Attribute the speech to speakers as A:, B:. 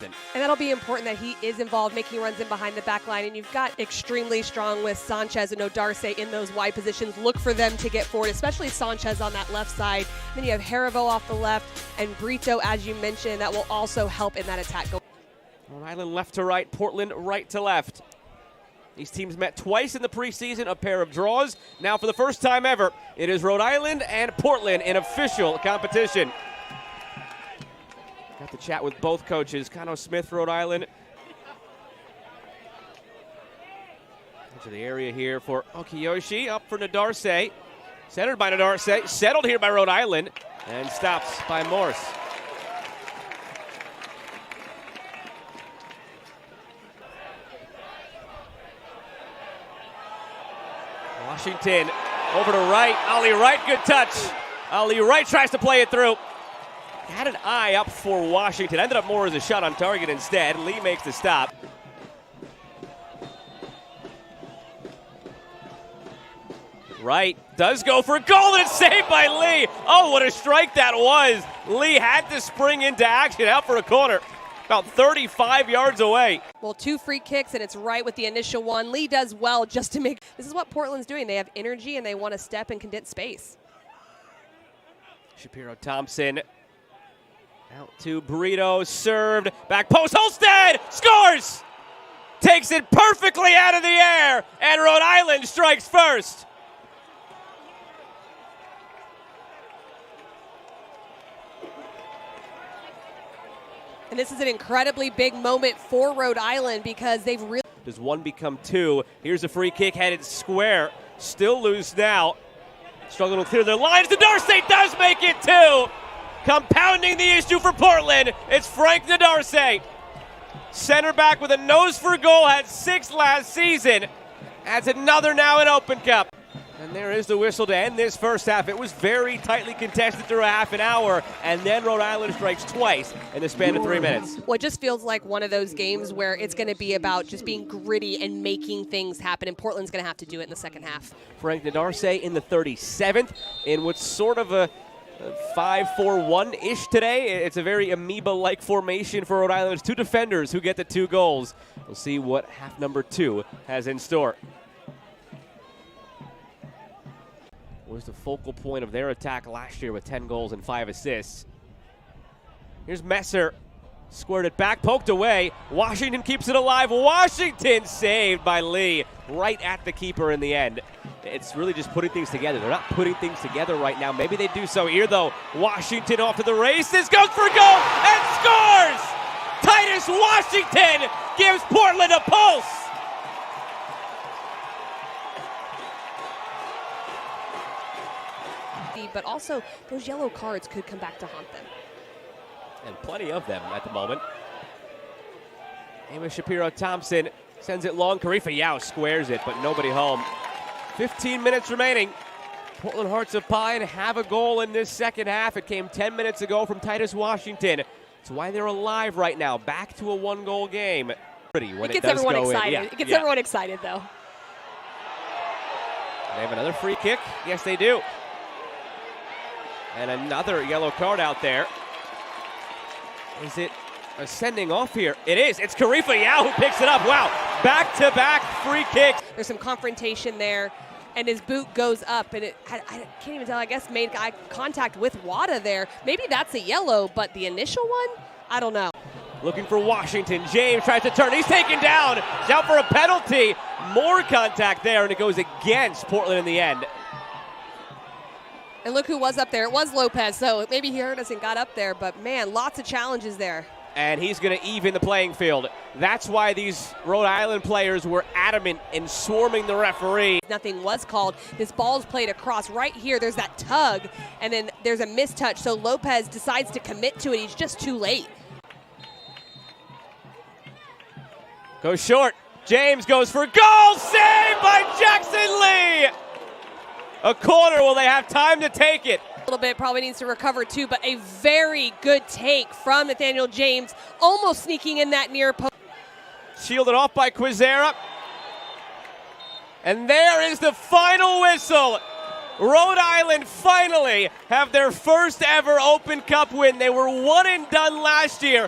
A: Island.
B: And that'll be important that he is involved making runs in behind the back line. And you've got extremely strong with Sanchez and Odarce in those wide positions. Look for them to get forward, especially Sanchez on that left side. Then you have Haribo off the left and Brito, as you mentioned, that will also help in that attack.
A: Rhode Island left to right, Portland right to left. These teams met twice in the preseason, a pair of draws. Now for the first time ever, it is Rhode Island and Portland in official competition. Got to chat with both coaches. Cano Smith, Rhode Island. Into the area here for Okiyoshi, up for Nadarse. Centered by Nadarse, settled here by Rhode Island, and stops by Morse. Washington over to Wright. Ali Wright, good touch. Ali Wright tries to play it through. Had an eye up for Washington. Ended up more as a shot on target instead. Lee makes the stop. Wright does go for a goal, and it's saved by Lee. Oh, what a strike that was. Lee had to spring into action out for a corner. About 35 yards away.
B: Well, 2 free kicks, and it's right with the initial one. Lee does well just to make. This is what Portland's doing. They have energy, and they want to step and condense space.
A: Shapiro Thompson out to Burrito, served, back post, Holstead scores! Takes it perfectly out of the air, and Rhode Island strikes first.
B: And this is an incredibly big moment for Rhode Island because they've really.
A: Does one become two? Here's a free kick headed square. Still loose now. Struggling to clear their lines. Nadarse does make it two. Compounding the issue for Portland, it's Frank Nadarse. Center back with a nose for goal, had 6 last season. Adds another now in Open Cup. And there is the whistle to end this first half. It was very tightly contested through a half an hour, and then Rhode Island strikes twice in the span of 3 minutes.
B: Well, it just feels like one of those games where it's going to be about just being gritty and making things happen, and Portland's going to have to do it in the second half.
A: Frank Nadarse in the 37th in what's sort of a 5-4-1-ish today. It's a very amoeba-like formation for Rhode Island. It's 2 defenders who get the 2 goals. We'll see what half number 2 has in store. Was the focal point of their attack last year with 10 goals and 5 assists. Here's Messer. Squared it back, poked away. Washington keeps it alive. Washington saved by Lee right at the keeper in the end. It's really just putting things together. They're not putting things together right now. Maybe they do so here, though. Washington off to the races, goes for a goal and scores! Titus Washington gives Portland a pulse.
B: But also, those yellow cards could come back to haunt them.
A: And plenty of them at the moment. Amos Shapiro Thompson sends it long. Karifa Yao squares it, but nobody home. 15 minutes remaining. Portland Hearts of Pine have a goal in this second half. It came 10 minutes ago from Titus Washington. It's why they're alive right now. Back to a 1-goal game.
B: It gets everyone excited. Yeah, it gets everyone excited, though.
A: They have another free kick. Yes, they do. And another yellow card out there. Is it a sending off here? It is. It's Karifa Yao who picks it up. Wow. Back-to-back free kicks.
B: There's some confrontation there, and his boot goes up, and I can't even tell. I guess made eye contact with Wada there. Maybe that's a yellow, but the initial one? I don't know.
A: Looking for Washington. James tries to turn. He's taken down. He's out for a penalty. More contact there, and it goes against Portland in the end.
B: And look who was up there. It was Lopez, so maybe he heard us and got up there. But, man, lots of challenges there.
A: And he's going to even the playing field. That's why these Rhode Island players were adamant in swarming the referee.
B: Nothing was called. This ball's played across right here. There's that tug, and then there's a mistouch. So Lopez decides to commit to it. He's just too late.
A: Goes short. James goes for goal. Saved by Jackson Lee. A corner. Will they have time to take it?
B: A little bit, probably needs to recover too, but a very good take from Nathaniel James, almost sneaking in that near post.
A: Shielded off by Quizera. And there is the final whistle. Rhode Island finally have their first ever Open Cup win. They were one and done last year.